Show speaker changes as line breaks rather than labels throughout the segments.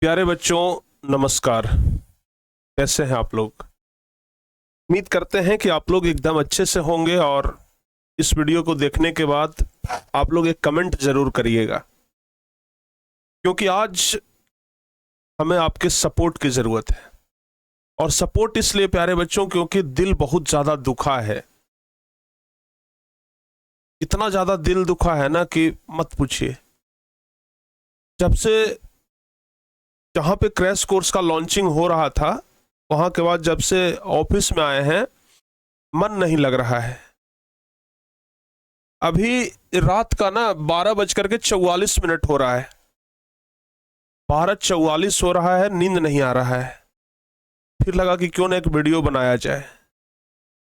प्यारे बच्चों, नमस्कार। कैसे हैं आप लोग? उम्मीद करते हैं कि आप लोग एकदम अच्छे से होंगे और इस वीडियो को देखने के बाद आप लोग एक कमेंट जरूर करिएगा, क्योंकि आज हमें आपके सपोर्ट की ज़रूरत है। और सपोर्ट इसलिए प्यारे बच्चों क्योंकि दिल बहुत ज़्यादा दुखा है। इतना ज़्यादा दिल दुखा है ना कि मत पूछिए। जब से जहाँ पे क्रैश कोर्स का लॉन्चिंग हो रहा था, वहाँ के बाद जब से ऑफिस में आए हैं, मन नहीं लग रहा है। अभी रात का ना 12:44 हो रहा है। 12:44 हो रहा है, नींद नहीं आ रहा है। फिर लगा कि क्यों ना एक वीडियो बनाया जाए।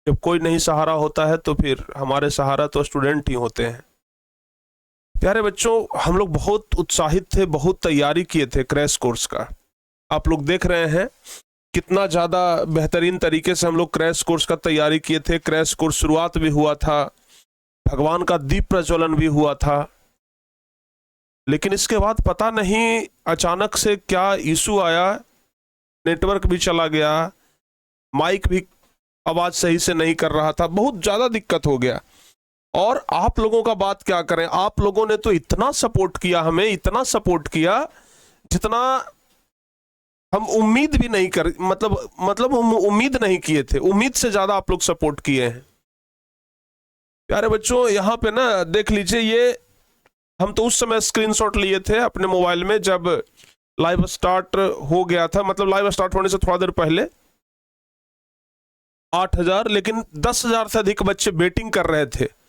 जब कोई नहीं सहारा होता है तो फिर हमारे सहारा तो स्टूडेंट ही होते हैं। प्यारे बच्चों, हम लोग बहुत उत्साहित थे, बहुत तैयारी किए थे क्रैश कोर्स का। आप लोग देख रहे हैं कितना ज़्यादा बेहतरीन तरीके से हम लोग क्रैश कोर्स का तैयारी किए थे। क्रैश कोर्स शुरुआत भी हुआ था, भगवान का दीप प्रज्वलन भी हुआ था, लेकिन इसके बाद पता नहीं अचानक से क्या इशू आया। नेटवर्क भी चला गया, माइक भी आवाज़ सही से नहीं कर रहा था, बहुत ज़्यादा दिक्कत हो गया। और आप लोगों का बात क्या करें, आप लोगों ने तो इतना सपोर्ट किया, हमें इतना सपोर्ट किया जितना हम उम्मीद भी नहीं कर मतलब हम उम्मीद नहीं किए थे। उम्मीद से ज़्यादा आप लोग सपोर्ट किए हैं। प्यारे बच्चों, यहाँ पे ना देख लीजिए, ये हम तो उस समय स्क्रीनशॉट लिए थे अपने मोबाइल में जब लाइव स्टार्ट हो गया था, मतलब लाइव स्टार्ट होने से थोड़ा देर पहले 8,000, लेकिन 10,000 से अधिक बच्चे बेटिंग कर रहे थे।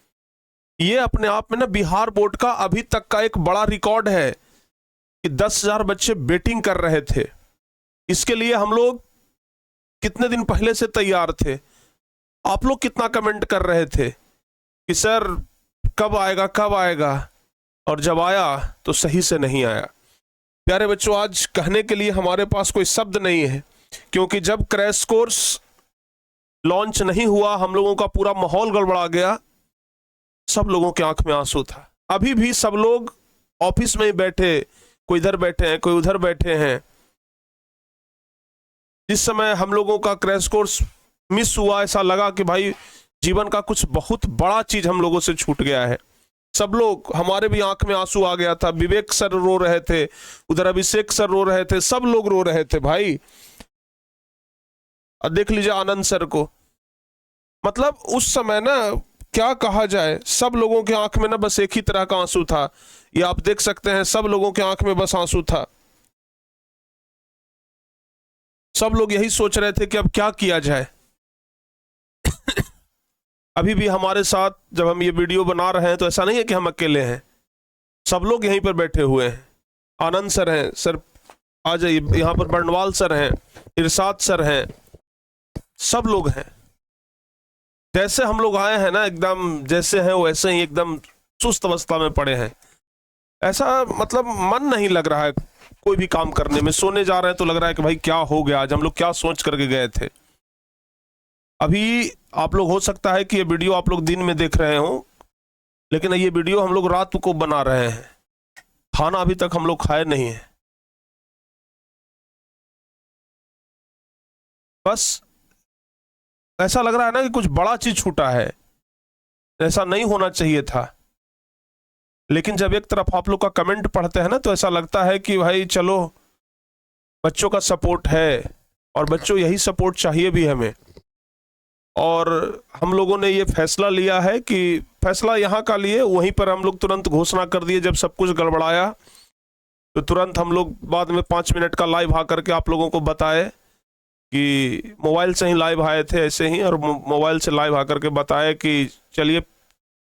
ये अपने आप में ना बिहार बोर्ड का अभी तक का एक बड़ा रिकॉर्ड है कि 10,000 बच्चे बेटिंग कर रहे थे। इसके लिए हम लोग कितने दिन पहले से तैयार थे। आप लोग कितना कमेंट कर रहे थे कि सर कब आएगा कब आएगा, और जब आया तो सही से नहीं आया। प्यारे बच्चों, आज कहने के लिए हमारे पास कोई शब्द नहीं है, क्योंकि जब क्रैश कोर्स लॉन्च नहीं हुआ, हम लोगों का पूरा माहौल गड़बड़ा गया। सब लोगों के आंख में आंसू था। अभी भी सब लोग ऑफिस में ही बैठे, कोई इधर बैठे हैं, कोई उधर बैठे हैं। जिस समय हम लोगों का क्रैश कोर्स मिस हुआ, ऐसा लगा कि भाई जीवन का कुछ बहुत बड़ा चीज हम लोगों से छूट गया है। सब लोग, हमारे भी आंख में आंसू आ गया था। विवेक सर रो रहे थे, उधर अभिषेक सर रो रहे थे, सब लोग रो रहे थे भाई। और देख लीजिए आनंद सर को, मतलब उस समय ना क्या कहा जाए, सब लोगों के आंख में ना बस एक ही तरह का आंसू था। ये आप देख सकते हैं, सब लोगों के आंख में बस आंसू था। सब लोग यही सोच रहे थे कि अब क्या किया जाए। अभी भी हमारे साथ जब हम ये वीडियो बना रहे हैं तो ऐसा नहीं है कि हम अकेले हैं, सब लोग यहीं पर बैठे हुए हैं। आनंद सर हैं, सर आ जाइए, यहाँ पर बर्नवाल सर हैं, इरशाद सर हैं, सब लोग हैं। जैसे हम लोग आए हैं ना, एकदम जैसे हैं वैसे ही एकदम सुस्त अवस्था में पड़े हैं। ऐसा मतलब मन नहीं लग रहा है कोई भी काम करने में। सोने जा रहे हैं तो लग रहा है कि भाई क्या हो गया, आज हम लोग क्या सोच करके गए थे। अभी आप लोग, हो सकता है कि ये वीडियो आप लोग दिन में देख रहे हो, लेकिन ये वीडियो हम लोग रात को बना रहे हैं। खाना अभी तक हम लोग खाए नहीं है। बस ऐसा लग रहा है ना कि कुछ बड़ा चीज छूटा है, ऐसा नहीं होना चाहिए था। लेकिन जब एक तरफ आप लोग का कमेंट पढ़ते हैं ना, तो ऐसा लगता है कि भाई चलो, बच्चों का सपोर्ट है और बच्चों यही सपोर्ट चाहिए भी हमें। और हम लोगों ने ये फैसला लिया है कि फैसला यहाँ का लिए, वहीं पर हम लोग तुरंत घोषणा कर दिए। जब सब कुछ गड़बड़ाया तो तुरंत हम लोग बाद में 5 मिनट का लाइव आ करके आप लोगों को बताए कि मोबाइल से ही लाइव आए थे ऐसे ही, और मोबाइल से लाइव आकर के बताए कि चलिए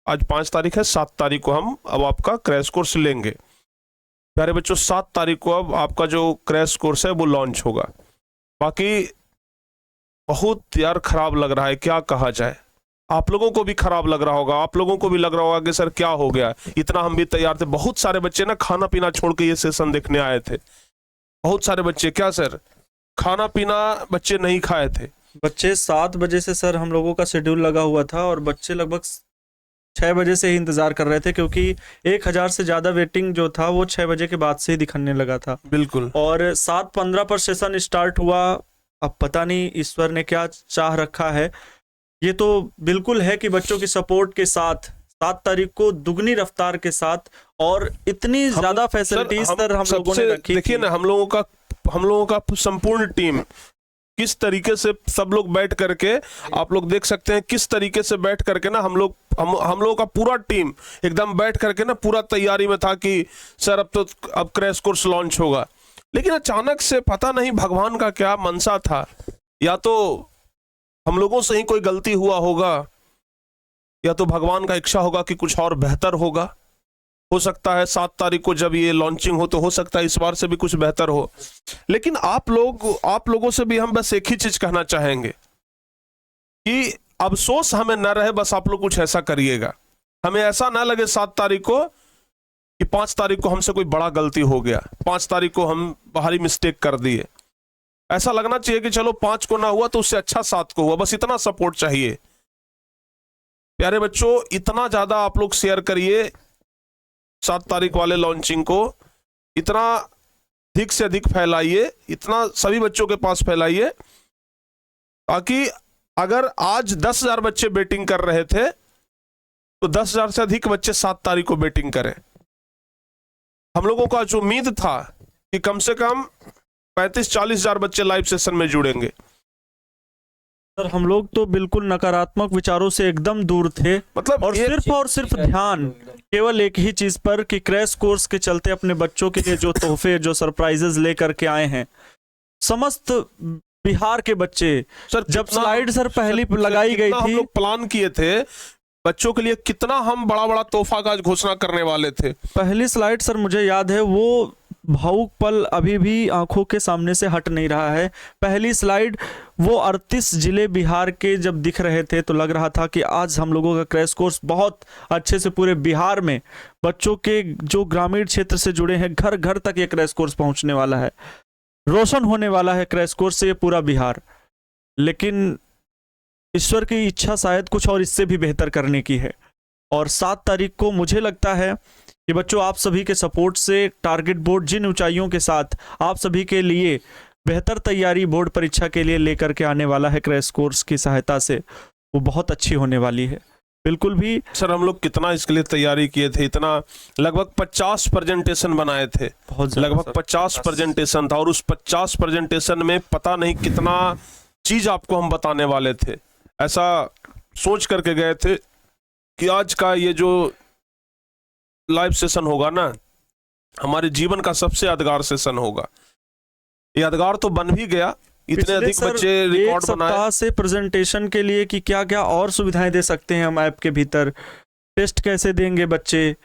आज 5 तारीख है, 7 तारीख को हम अब आपका क्रैश कोर्स लेंगे। प्यारे बच्चों, 7 तारीख को अब आपका जो क्रैश कोर्स है वो लॉन्च होगा। बाकी बहुत यार खराब लग रहा है, क्या कहा जाए। आप लोगों को भी खराब लग रहा होगा, आप लोगों को भी लग रहा होगा कि सर क्या हो गया। इतना हम भी तैयार थे, बहुत सारे बच्चे ना खाना पीना छोड़ के ये सेशन देखने आए थे। बहुत सारे बच्चे, क्या सर, खाना पीना बच्चे नहीं खाए थे।
बच्चे 7 बजे से सर हम लोगों का शेड्यूल लगा हुआ था, और बच्चे लगभग 6 बजे से ही इंतजार कर रहे थे, क्योंकि 1000 से ज्यादा वेटिंग जो था वो 6 बजे के बाद से ही दिखने लगा था।
बिल्कुल।
और 7:15 पर सेशन स्टार्ट हुआ। अब पता नहीं ईश्वर ने क्या चाह रखा है। ये तो बिल्कुल है कि बच्चों की सपोर्ट के साथ 7 तारीख को दुगनी रफ्तार के साथ और इतनी ज्यादा फैसिलिटीज सर हम लोगों ने रखी।
देखिए ना, हम लोगों का संपूर्ण टीम किस तरीके से सब लोग बैठ करके, आप लोग देख सकते हैं किस तरीके से बैठ करके ना हम लोगों का पूरा टीम एकदम बैठ करके ना पूरा तैयारी में था कि सर अब क्रैश कोर्स लॉन्च होगा। लेकिन अचानक से पता नहीं भगवान का क्या मनसा था, या तो हम लोगों से ही कोई गलती हुआ होगा, या तो भगवान का इच्छा होगा कि कुछ और बेहतर होगा। हो सकता है 7 तारीख को जब ये लॉन्चिंग हो तो हो सकता है इस बार से भी कुछ बेहतर हो। लेकिन आप लोगों से भी हम बस एक ही चीज कहना चाहेंगे कि अफसोस हमें न रहे, बस आप लोग कुछ ऐसा करिएगा, हमें ऐसा ना लगे 7 तारीख को कि 5 तारीख को हमसे कोई बड़ा गलती हो गया, 5 तारीख को हम बाहरी मिस्टेक कर दिए। ऐसा लगना चाहिए कि चलो 5 को ना हुआ तो उससे अच्छा 7 को हुआ, बस इतना सपोर्ट चाहिए। प्यारे बच्चों, इतना ज्यादा आप लोग शेयर करिए 7 तारीख वाले लॉन्चिंग को, इतना अधिक से अधिक फैलाइए, इतना सभी बच्चों के पास फैलाइए, ताकि अगर आज 10,000 बच्चे बेटिंग कर रहे थे तो 10,000 से अधिक बच्चे 7 तारीख को बेटिंग करें। हम लोगों का जो उम्मीद था कि कम से कम 35-40 हजार बच्चे लाइव सेशन में जुड़ेंगे।
सर हम लोग तो बिल्कुल नकारात्मक विचारों से एकदम दूर थे,
मतलब
और सिर्फ ध्यान केवल एक ही चीज पर कि क्रैश कोर्स के चलते अपने बच्चों के लिए जो तोहफे, जो सरप्राइजेस लेकर के आए हैं समस्त बिहार के बच्चे।
सर
जब स्लाइड सर पहली लगाई गई थी,
हम लोग प्लान किए थे बच्चों के लिए, कितना हम बड़ा बड़ा तोहफा का घोषणा करने वाले थे।
पहली स्लाइड सर मुझे याद है, वो भावुक पल अभी भी आंखों के सामने से हट नहीं रहा है। पहली स्लाइड वो 38 जिले बिहार के जब दिख रहे थे तो लग रहा था कि आज हम लोगों का क्रैश कोर्स बहुत अच्छे से पूरे बिहार में बच्चों के जो ग्रामीण क्षेत्र से जुड़े हैं घर घर तक ये क्रैश कोर्स पहुंचने वाला है, रोशन होने वाला है क्रैश कोर्स से ये पूरा बिहार। लेकिन ईश्वर की इच्छा शायद कुछ और इससे भी बेहतर करने की है। और 7 तारीख को मुझे लगता है कि बच्चों आप सभी के सपोर्ट से टारगेट बोर्ड जिन ऊंचाइयों के साथ आप सभी के लिए बेहतर तैयारी बोर्ड परीक्षा के लिए लेकर के आने वाला है क्रैश कोर्स की सहायता से, वो बहुत अच्छी होने वाली है। बिल्कुल भी
सर हम लोग कितना इसके लिए तैयारी किए थे, इतना लगभग 50 प्रेजेंटेशन बनाए थे, लगभग 50 प्रेजेंटेशन था, और उस 50 प्रेजेंटेशन में पता नहीं कितना चीज आपको हम बताने वाले थे। ऐसा सोच करके गए थे कि आज का ये जो लाइव सेशन होगा ना, हमारे जीवन का सबसे यादगार सेशन होगा। यादगार तो बन भी गया, इतने अधिक बच्चे रिकॉर्ड बनाए
से प्रेजेंटेशन के लिए कि क्या क्या और सुविधाएं दे सकते हैं हम ऐप के भीतर, टेस्ट कैसे देंगे बच्चे,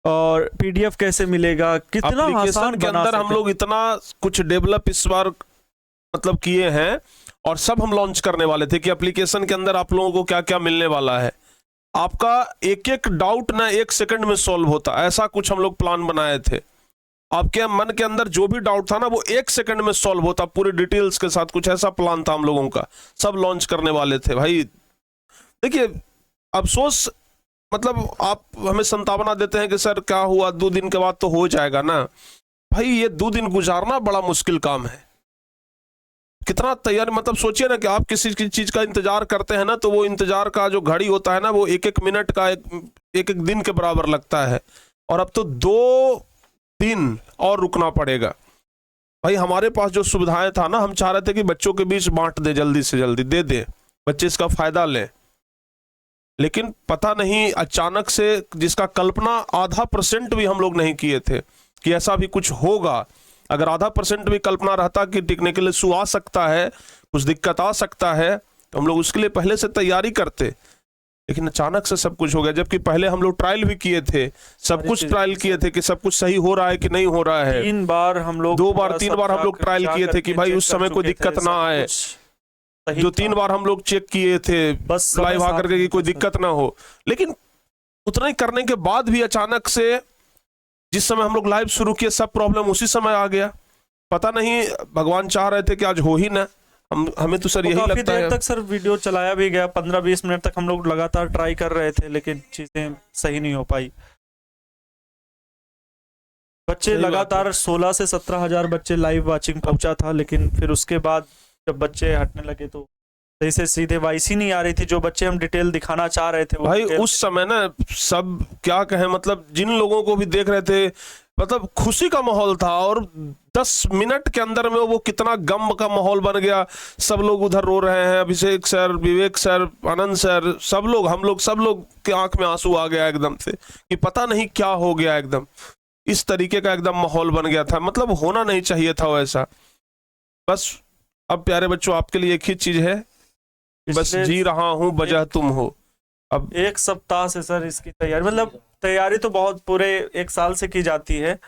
और पीडीएफ कैसे मिलेगा, कितना आसान
के अंदर हम लोग इतना कुछ डेवलप इस बार मतलब किए हैं, और सब हम लॉन्च करने वाले थे कि एप्लीकेशन के अंदर आप लोगों को क्या क्या मिलने वाला है। आपका एक एक डाउट ना 1 सेकंड में सॉल्व होता, ऐसा कुछ हम लोग प्लान बनाए थे। आपके मन के अंदर जो भी डाउट था ना वो 1 सेकंड में सॉल्व होता, पूरी डिटेल्स के साथ, कुछ ऐसा प्लान था हम लोगों का। सब लॉन्च करने वाले थे भाई। देखिए अफसोस, मतलब आप हमें संतावना देते हैं कि सर क्या हुआ, 2 दिन के बाद तो हो जाएगा ना। भाई ये 2 दिन गुजारना बड़ा मुश्किल काम है। कितना तैयारी, मतलब सोचिए ना कि आप किसी चीज का इंतजार करते हैं ना, तो वो इंतजार का जो घड़ी होता है ना वो 1-1 मिनट का एक दिन के बराबर लगता है, और अब तो 2 दिन और रुकना पड़ेगा। भाई हमारे पास जो सुविधाएं था ना, हम चाह रहे थे कि बच्चों के बीच बांट दे, जल्दी से जल्दी दे दे, बच्चे इसका फायदा लें। लेकिन पता नहीं अचानक से, जिसका कल्पना 0.5% भी हम लोग नहीं किए थे कि ऐसा भी कुछ होगा। अगर 0.5% भी कल्पना रहता कि टेक्निकल इशू आ सकता है, कुछ दिक्कत आ सकता है, तो हम लोग उसके लिए पहले से तैयारी करते। लेकिन अचानक से सब कुछ हो गया, जबकि पहले हम लोग ट्रायल भी किए थे, सब कुछ ट्रायल किए थे कि सब कुछ सही हो रहा है कि नहीं हो रहा है।
3 बार हम लोग
2 बार 3 बार हम लोग ट्रायल किए थे कि भाई उस समय कोई दिक्कत ना आए। जो 3 बार हम लोग चेक किए थे बस लाइव आकर के कि कोई दिक्कत ना हो। लेकिन उतना ही करने के बाद भी अचानक से जिस समय हम लोग लाइव शुरू किए सब प्रॉब्लम उसी समय आ गया। पता नहीं भगवान चाह रहे थे कि आज हो ही ना, हमें तो सर
वो
यही
काफी
लगता
देर
है।
तक सर वीडियो चलाया भी गया, 15-20 मिनट तक हम लोग लगातार ट्राई कर रहे थे, लेकिन चीजें सही नहीं हो पाई। बच्चे
सही बात है।
लगातार 16 से 17 हजार बच्चे लाइव वाचिंग पहुंचा था, लेकिन फिर उसके बाद जब बच्चे हटने लगे तो सही से सीधे वॉइस ही नहीं आ रही थी। जो बच्चे हम डिटेल दिखाना चाह रहे थे वो
भाई
डिटेल
उस समय ना सब क्या कहें, मतलब जिन लोगों को भी देख रहे थे मतलब खुशी का माहौल था, और 10 मिनट के अंदर में वो कितना गम का माहौल बन गया। सब लोग उधर रो रहे हैं, अभिषेक सर, विवेक सर, आनंद सर, सब लोग, हम लोग, सब लोग के आंख में आंसू आ गया एकदम से कि पता नहीं क्या हो गया। एकदम इस तरीके का एकदम माहौल बन गया था, मतलब होना नहीं चाहिए था वैसा। बस अब प्यारे बच्चों आपके लिए एक ही चीज है, बस
पिछले
जी रहा हूं वजह तुम हो। अब
1 सप्ताह से सर इसकी तैयारी, मतलब तैयारी तो बहुत पूरे 1 साल से की जाती है,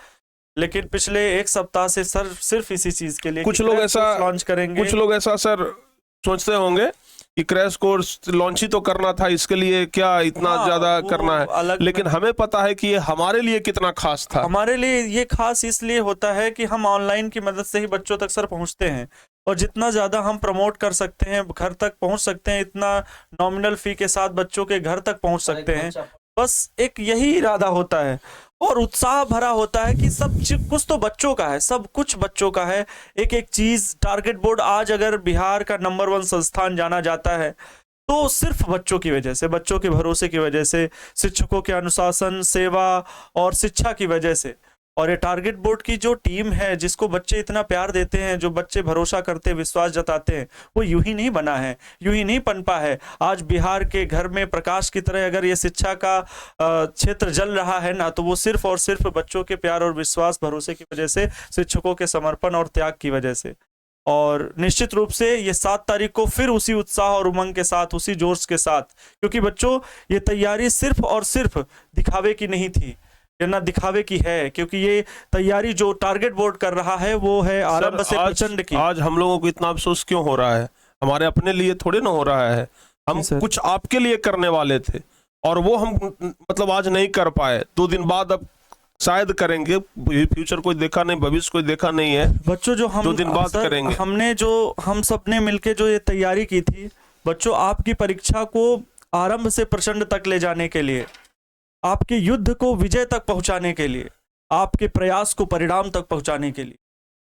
लेकिन पिछले 1 सप्ताह से सर सिर्फ इसी चीज के लिए
कुछ लोग ऐसा
लॉन्च करेंगे।
कुछ लोग ऐसा सर सोचते होंगे कि क्रैश कोर्स लॉन्च ही तो करना था, इसके लिए क्या इतना
हाँ,
ज्यादा
वो
करना है।
अलग
लेकिन हमें पता है कि ये हमारे लिए कितना खास था।
हमारे लिए ये खास इसलिए होता है कि हम ऑनलाइन की मदद से ही बच्चों तक सर पहुंचते हैं, और जितना ज़्यादा हम प्रमोट कर सकते हैं, घर तक पहुंच सकते हैं, इतना नॉमिनल फी के साथ बच्चों के घर तक पहुंच सकते हैं। बस एक यही इरादा होता है, और उत्साह भरा होता है कि सब कुछ तो बच्चों का है, सब कुछ बच्चों का है। एक एक चीज़ टारगेट बोर्ड आज अगर बिहार का नंबर 1 संस्थान जाना जाता है तो सिर्फ बच्चों की वजह से, बच्चों के भरोसे की वजह से, शिक्षकों के अनुशासन, सेवा और शिक्षा की वजह से। और ये टारगेट बोर्ड की जो टीम है, जिसको बच्चे इतना प्यार देते हैं, जो बच्चे भरोसा करते, विश्वास जताते हैं, वो यूं ही नहीं बना है, यूं ही नहीं पनपा है। आज बिहार के घर में प्रकाश की तरह अगर ये शिक्षा का क्षेत्र जल रहा है ना, तो वो सिर्फ और सिर्फ बच्चों के प्यार और विश्वास, भरोसे की वजह से, शिक्षकों के समर्पण और त्याग की वजह से। और निश्चित रूप से ये 7 तारीख को फिर उसी उत्साह और उमंग के साथ, उसी जोश के साथ, क्योंकि बच्चों ये तैयारी सिर्फ और सिर्फ दिखावे की नहीं थी, ये ना दिखावे की है, क्योंकि ये तैयारी जो टारगेट बोर्ड कर रहा है वो है आरंभ से प्रचंड की।
आज हम लोगों को इतना अफसोस क्यों हो रहा है? हमारे अपने लिए थोड़े ना हो रहा है, हम कुछ आपके लिए करने वाले थे और वो हम मतलब आज नहीं कर पाए। 2 दिन बाद अब शायद करेंगे, फ्यूचर कोई देखा नहीं, भविष्य कोई देखा नहीं है।
बच्चों जो हम
2 दिन बाद करेंगे।
हमने जो हम सबने मिलके जो ये तैयारी की थी बच्चों, आपकी परीक्षा को आरंभ से प्रचंड तक ले जाने के लिए, आपके युद्ध को विजय तक पहुंचाने के लिए, आपके प्रयास को परिणाम तक पहुंचाने के लिए,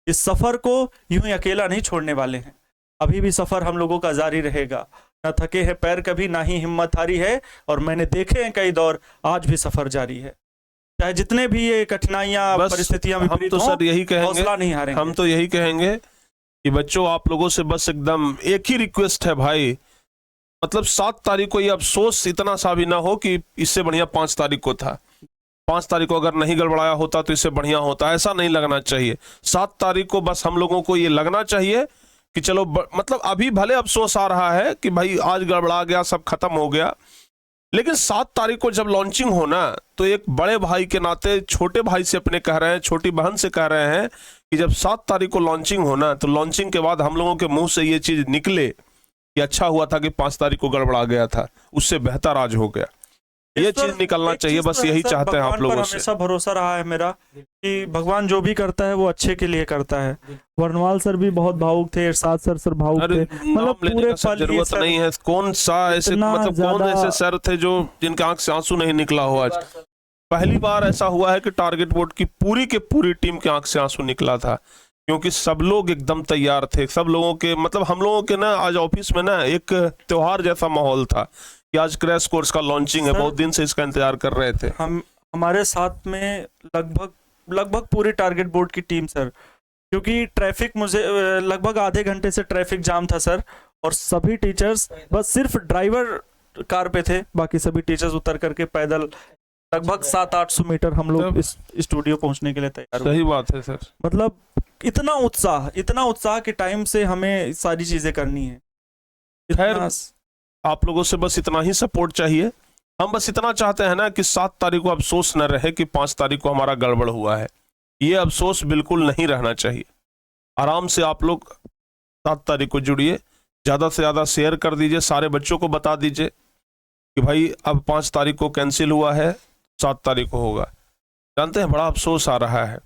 इस सफर को यूं ही अकेला नहीं छोड़ने वाले हैं। अभी भी सफर हम लोगों का जारी रहेगा, न थके हैं पैर कभी, ना ही हिम्मत हारी है, और मैंने देखे हैं कई दौर, आज भी सफर जारी है। चाहे जितने भी ये कठिनाइयां, परिस्थितियां
हम तो सर यही कहेंगे,
हौसला नहीं हारेंगे।
हम तो यही कहेंगे कि बच्चों आप लोगों से बस एकदम एक ही रिक्वेस्ट है भाई, मतलब 7 तारीख को ये अफसोस इतना सा भी ना हो कि इससे बढ़िया 5 तारीख को था। 5 तारीख को अगर नहीं गड़बड़ाया होता तो इससे बढ़िया होता, ऐसा नहीं लगना चाहिए। 7 तारीख को बस हम लोगों को ये लगना चाहिए कि चलो मतलब अभी भले अफसोस आ रहा है कि भाई आज गड़बड़ा गया, सब खत्म हो गया, लेकिन 7 तारीख को जब लॉन्चिंग हो ना, तो एक बड़े भाई के नाते छोटे भाई से अपने कह रहे हैं, छोटी बहन से कह रहे हैं कि जब 7 तारीख को लॉन्चिंग हो ना, तो लॉन्चिंग के बाद हम लोगों के मुंह से ये चीज निकले कि अच्छा हुआ था कि 5 तारीख को गड़बड़ा गया था, उससे बेहतर आज हो गया। ये चीज निकलना चाहिए, बस यही चाहते हैं आप लोगों से।
हमेशा भरोसा रहा है मेरा कि भगवान जो भी करता है वो अच्छे के लिए करता है। वर्णवाल सर भी बहुत भावुक थे, इरशाद सर भावुक थे, मतलब पूरे पल
जरूरत नहीं है। कौन सा ऐसे मतलब कौन ऐसे सर थे जो जिनके आंख से आंसू नहीं निकला हो? आज पहली बार ऐसा हुआ है कि टारगेट बोर्ड की पूरी टीम के आंख से आंसू निकला था, क्योंकि सब लोग एकदम तैयार थे। सब लोगों के मतलब हम लोगों के ना आज ऑफिस में ना एक त्योहार जैसा माहौल था कि आज क्रैश कोर्स का लॉन्चिंग है, बहुत दिन से इसका इंतजार कर रहे थे।
हमारे साथ में लगभग पूरी टारगेट बोर्ड की टीम सर, क्योंकि ट्रैफिक मुझे लगभग आधे घंटे से ट्रैफिक जाम था सर, और सभी टीचर्स बस सिर्फ ड्राइवर कार पे थे, बाकी सभी टीचर्स उतर करके पैदल लगभग 700-800 मीटर हम लोग इस स्टूडियो पहुंचने के लिए तैयार हुए।
सही बात है सर,
मतलब इतना उत्साह के टाइम से हमें सारी चीजें करनी है।
खैर आप लोगों से बस इतना ही सपोर्ट चाहिए। हम बस इतना चाहते हैं ना कि 7 तारीख को अफसोस न रहे कि 5 तारीख को हमारा गड़बड़ हुआ है, ये अफसोस बिल्कुल नहीं रहना चाहिए। आराम से आप लोग 7 तारीख को जुड़िए, ज़्यादा से ज़्यादा शेयर कर दीजिए, सारे बच्चों को बता दीजिए कि भाई अब 5 तारीख को कैंसिल हुआ है, 7 तारीख को होगा। जानते हैं बड़ा अफसोस आ रहा है,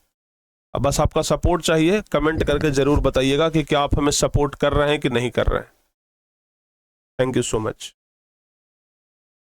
अब बस आपका सपोर्ट चाहिए, कमेंट करके ज़रूर बताइएगा कि क्या आप हमें सपोर्ट कर रहे हैं कि नहीं कर रहे हैं। Thank you so much.